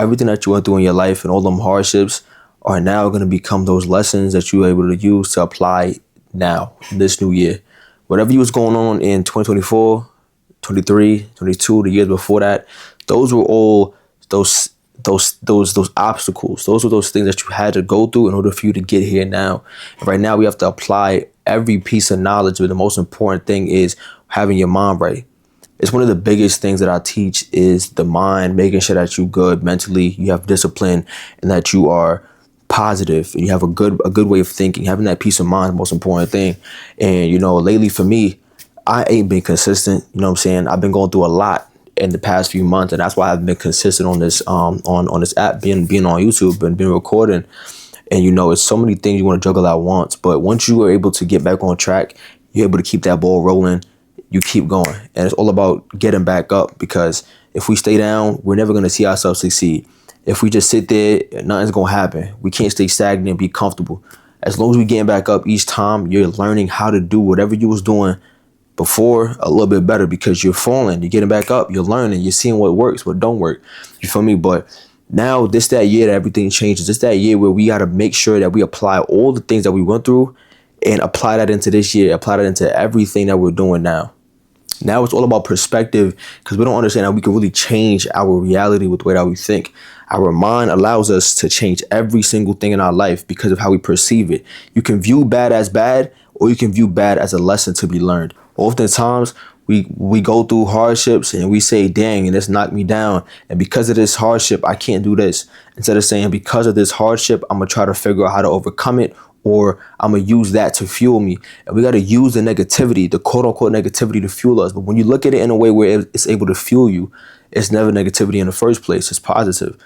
everything that you went through in your life and all them hardships are now going to become those lessons that you're able to use to apply now, this new year. Whatever you was going on in 2024, 23, 22, the years before that, those were all those obstacles. Those were those things that you had to go through in order for you to get here now. And right now we have to apply every piece of knowledge, but the most important thing is having your mind right. It's one of the biggest things that I teach is the mind, making sure that you're good mentally, you have discipline, and that you are positive and you have a good way of thinking. Having that peace of mind is the most important thing. And, lately for me, I ain't been consistent. You know what I'm saying? I've been going through a lot in the past few months, and that's why I've been consistent on this on this app, being on YouTube and been recording. And it's so many things you want to juggle at once. But once you are able to get back on track, you're able to keep that ball rolling. You keep going. And it's all about getting back up, because if we stay down, we're never going to see ourselves succeed. If we just sit there, nothing's going to happen. We can't stay stagnant and be comfortable. As long as we getting back up each time, you're learning how to do whatever you was doing before a little bit better, because you're falling, you're getting back up, you're learning, you're seeing what works, what don't work. You feel me? But now that year that everything changes. This that year where we got to make sure that we apply all the things that we went through and apply that into this year, apply that into everything that we're doing now. Now it's all about perspective, because we don't understand how we can really change our reality with the way that we think. Our mind allows us to change every single thing in our life because of how we perceive it. You can view bad as bad, or you can view bad as a lesson to be learned. Oftentimes, we go through hardships and we say, dang, and this knocked me down. And because of this hardship, I can't do this. Instead of saying, because of this hardship, I'm going to try to figure out how to overcome it, or I'm going to use that to fuel me. And we got to use the negativity, the quote unquote negativity, to fuel us. But when you look at it in a way where it's able to fuel you, it's never negativity in the first place. It's positive.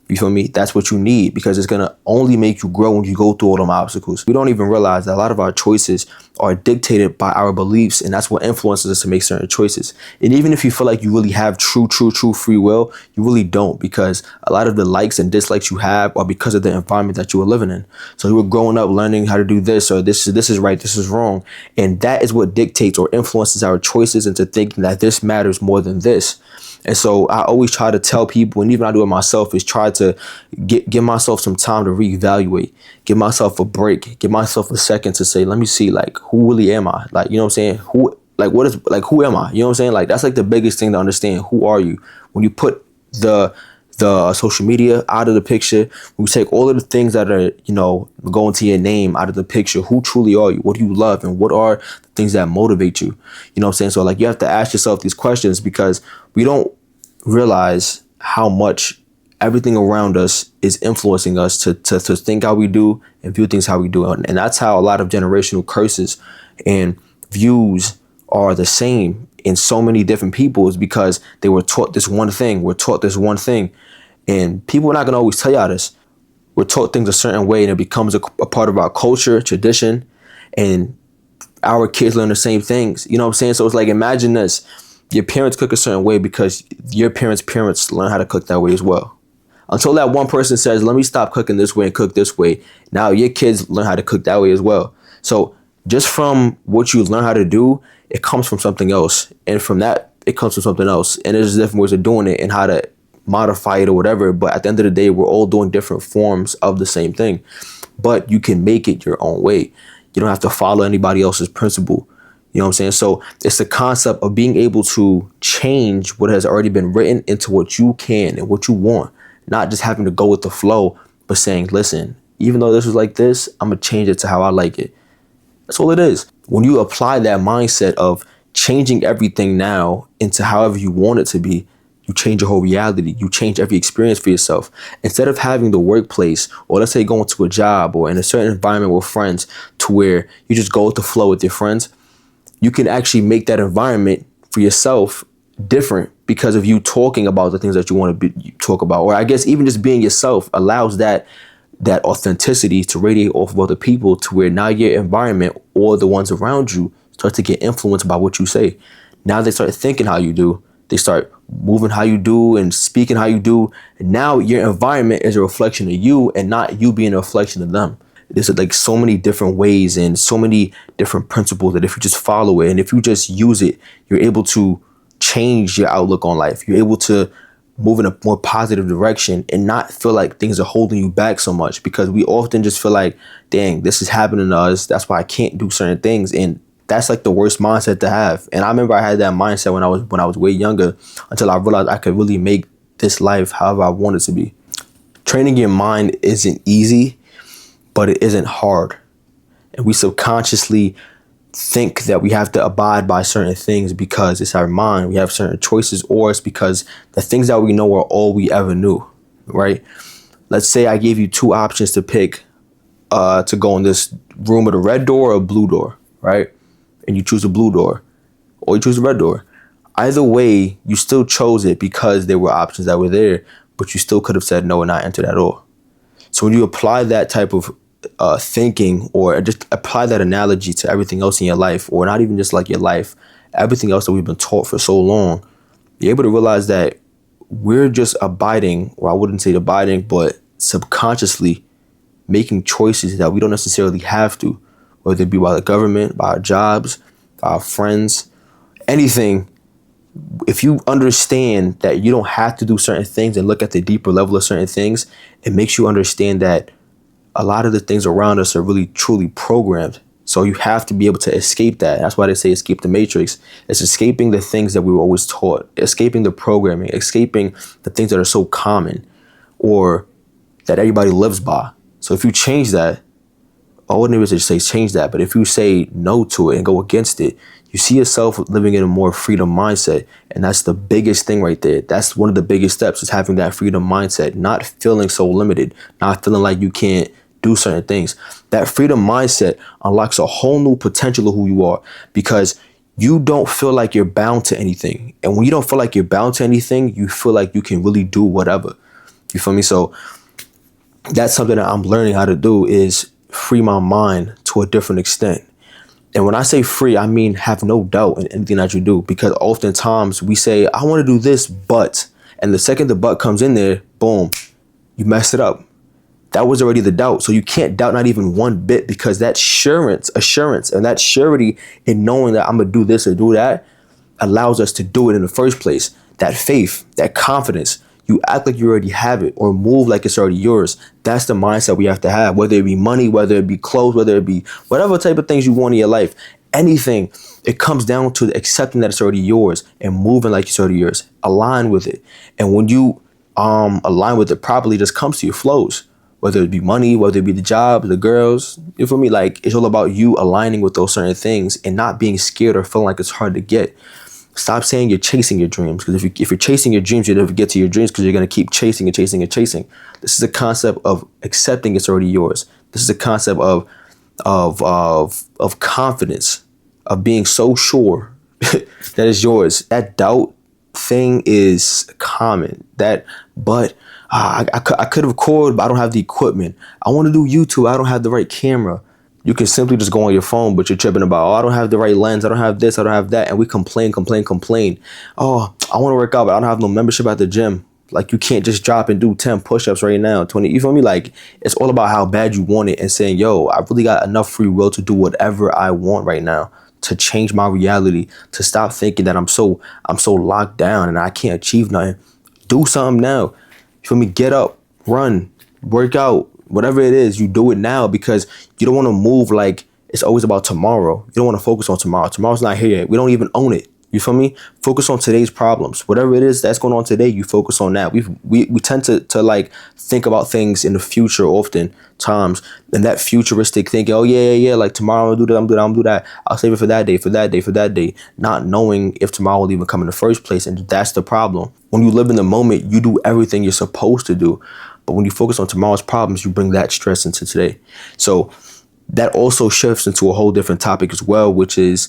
You feel me? That's what you need, because it's going to only make you grow when you go through all them obstacles. We don't even realize that a lot of our choices are dictated by our beliefs, and that's what influences us to make certain choices. And even if you feel like you really have true free will, you really don't, because a lot of the likes and dislikes you have are because of the environment that you were living in. So you were growing up learning how to do this, or this is right, this is wrong. And that is what dictates or influences our choices into thinking that this matters more than this. And so I always try to tell people, and even I do it myself, is try to give myself some time to reevaluate, give myself a break, give myself a second to say, let me see, like, who really am I? Like, you know what I'm saying? Who am I? You know what I'm saying? Like, that's like the biggest thing to understand. Who are you? When you put the social media out of the picture, when you take all of the things that are, go into your name out of the picture, who truly are you? What do you love? And what are the things that motivate you? You know what I'm saying? So like, you have to ask yourself these questions, because we don't realize how much everything around us is influencing us to think how we do and view things how we do. And that's how a lot of generational curses and views are the same in so many different people, is because they were taught this one thing. We're taught this one thing. And people are not going to always tell y'all this. We're taught things a certain way, and it becomes a part of our culture, tradition, and our kids learn the same things. You know what I'm saying? So it's like, imagine this. Your parents cook a certain way because your parents learn how to cook that way as well. Until that one person says, let me stop cooking this way and cook this way, now your kids learn how to cook that way as well. So just from what you learn how to do, it comes from something else. And from that, it comes from something else. And there's different ways of doing it and how to modify it or whatever. But at the end of the day, we're all doing different forms of the same thing. But you can make it your own way. You don't have to follow anybody else's principle. You know what I'm saying? So it's the concept of being able to change what has already been written into what you can and what you want. Not just having to go with the flow, but saying, listen, even though this was like this, I'm going to change it to how I like it. That's all it is. When you apply that mindset of changing everything now into however you want it to be, you change your whole reality. You change every experience for yourself. Instead of having the workplace, or let's say going to a job or in a certain environment with friends, to where you just go with the flow with your friends, you can actually make that environment for yourself different because of you talking about the things that you want to talk about. Or I guess even just being yourself allows that authenticity to radiate off of other people, to where now your environment or the ones around you start to get influenced by what you say. Now they start thinking how you do. They start moving how you do and speaking how you do. And now your environment is a reflection of you and not you being a reflection of them. There's like so many different ways and so many different principles that if you just follow it and if you just use it, you're able to change your outlook on life. You're able to move in a more positive direction and not feel like things are holding you back so much, because we often just feel like, dang, this is happening to us, that's why I can't do certain things. And that's like the worst mindset to have. And I remember I had that mindset when I was way younger, until I realized I could really make this life however I want it to be. Training your mind isn't easy, but it isn't hard. And we subconsciously think that we have to abide by certain things because it's our mind. We have certain choices, or it's because the things that we know are all we ever knew, right? Let's say I gave you two options to pick to go in this room with a red door or a blue door, right? And you choose a blue door or you choose a red door. Either way, you still chose it because there were options that were there, but you still could have said no and not entered at all. So when you apply that type of thinking, or just apply that analogy to everything else in your life, or not even just like your life, everything else that we've been taught for so long, you're able to realize that we're just abiding, or I wouldn't say abiding, but subconsciously making choices that we don't necessarily have to, whether it be by the government, by our jobs, by our friends, anything. If you understand that you don't have to do certain things and look at the deeper level of certain things, it makes you understand that a lot of the things around us are really truly programmed. So you have to be able to escape that. That's why they say escape the matrix. It's escaping the things that we were always taught, escaping the programming, escaping the things that are so common or that everybody lives by. So if you change that, I wouldn't even say change that, but if you say no to it and go against it, you see yourself living in a more freedom mindset. And that's the biggest thing right there. That's one of the biggest steps, is having that freedom mindset, not feeling so limited, not feeling like you can't do certain things. That freedom mindset unlocks a whole new potential of who you are, because you don't feel like you're bound to anything. And when you don't feel like you're bound to anything, you feel like you can really do whatever. You feel me? So that's something that I'm learning how to do, is free my mind to a different extent. And when I say free, I mean have no doubt in anything that you do, because oftentimes we say, I want to do this, but, and the second the but comes in there, boom, you messed it up. That was already the doubt. So you can't doubt not even one bit, because that assurance, and that surety in knowing that I'm going to do this or do that allows us to do it in the first place. That faith, that confidence, you act like you already have it, or move like it's already yours. That's the mindset we have to have, whether it be money, whether it be clothes, whether it be whatever type of things you want in your life, anything. It comes down to accepting that it's already yours and moving like it's already yours. Align with it. And when you align with it properly, it just comes to you, flows. Whether it be money, whether it be the job, the girls, you feel me? Like, it's all about you aligning with those certain things and not being scared or feeling like it's hard to get. Stop saying you're chasing your dreams, because if you're chasing your dreams, you'll never get to your dreams, because you're going to keep chasing and chasing and chasing. This is a concept of accepting it's already yours. This is a concept of confidence, of being so sure that it's yours. That doubt thing is common. I could record, but I don't have the equipment. I want to do YouTube, I don't have the right camera. You can simply just go on your phone, but you're tripping about, oh, I don't have the right lens, I don't have this, I don't have that. And we complain. Oh, I want to work out, but I don't have no membership at the gym. Like, you can't just drop and do 10 push-ups right now, 20. You feel me? Like, it's all about how bad you want it and saying, yo, I really got enough free will to do whatever I want right now, to change my reality, to stop thinking that I'm so locked down and I can't achieve nothing. Do something now. You feel me? Get up, run, work out, whatever it is, you do it now, because you don't want to move like it's always about tomorrow. You don't want to focus on tomorrow. Tomorrow's not here yet. We don't even own it. You feel me? Focus on today's problems. Whatever it is that's going on today, you focus on that. We tend to like think about things in the future often times, and that futuristic thinking, oh yeah, like tomorrow I'll do that, I'm do that. I'll save it for that day, not knowing if tomorrow will even come in the first place. And that's the problem. When you live in the moment, you do everything you're supposed to do. But when you focus on tomorrow's problems, you bring that stress into today. So that also shifts into a whole different topic as well, which is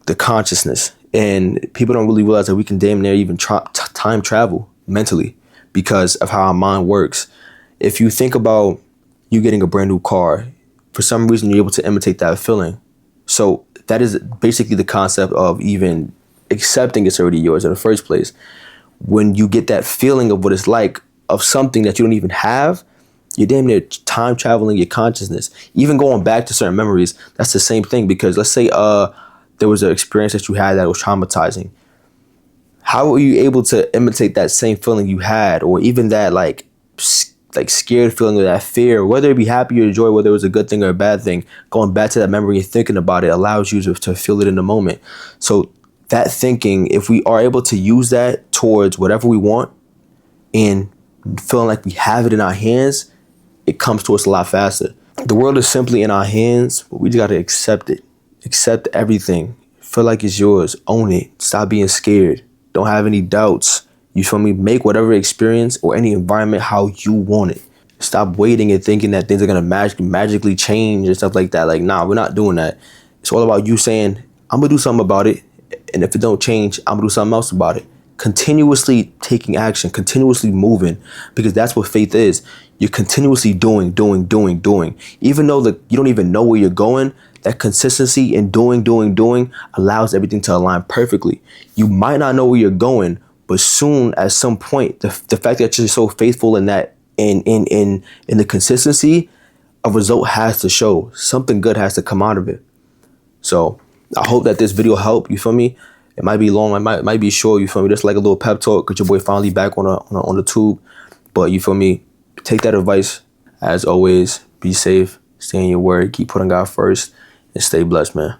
the consciousness. And people don't really realize that we can damn near even time travel mentally because of how our mind works. If you think about you getting a brand new car, for some reason you're able to imitate that feeling. So that is basically the concept of even accepting it's already yours in the first place. When you get that feeling of what it's like of something that you don't even have, you're damn near time traveling your consciousness. Even going back to certain memories, that's the same thing. Because let's say there was an experience that you had that was traumatizing. How are you able to imitate that same feeling you had, or even that like scared feeling or that fear, whether it be happy or joy, whether it was a good thing or a bad thing, going back to that memory and thinking about it allows you to feel it in the moment. So that thinking, if we are able to use that towards whatever we want and feeling like we have it in our hands, it comes to us a lot faster. The world is simply in our hands, but we just got to accept it. Accept everything. Feel like it's yours. Own it. Stop being scared. Don't have any doubts. You feel me? Make whatever experience or any environment how you want it. Stop waiting and thinking that things are going to magically change and stuff like that. Like, nah, we're not doing that. It's all about you saying, I'm going to do something about it. And if it don't change, I'm going to do something else about it. Continuously taking action, continuously moving, because that's what faith is. You're continuously doing. Even though you don't even know where you're going, that consistency in doing allows everything to align perfectly. You might not know where you're going, but soon, at some point, the fact that you're so faithful in that, in the consistency, a result has to show. Something good has to come out of it. So I hope that this video helped. You feel me? It might be long, it might be short. You feel me? Just like a little pep talk, cause your boy finally back on the tube. But you feel me? Take that advice. As always, be safe, stay in your word, keep putting God first, and stay blessed, man.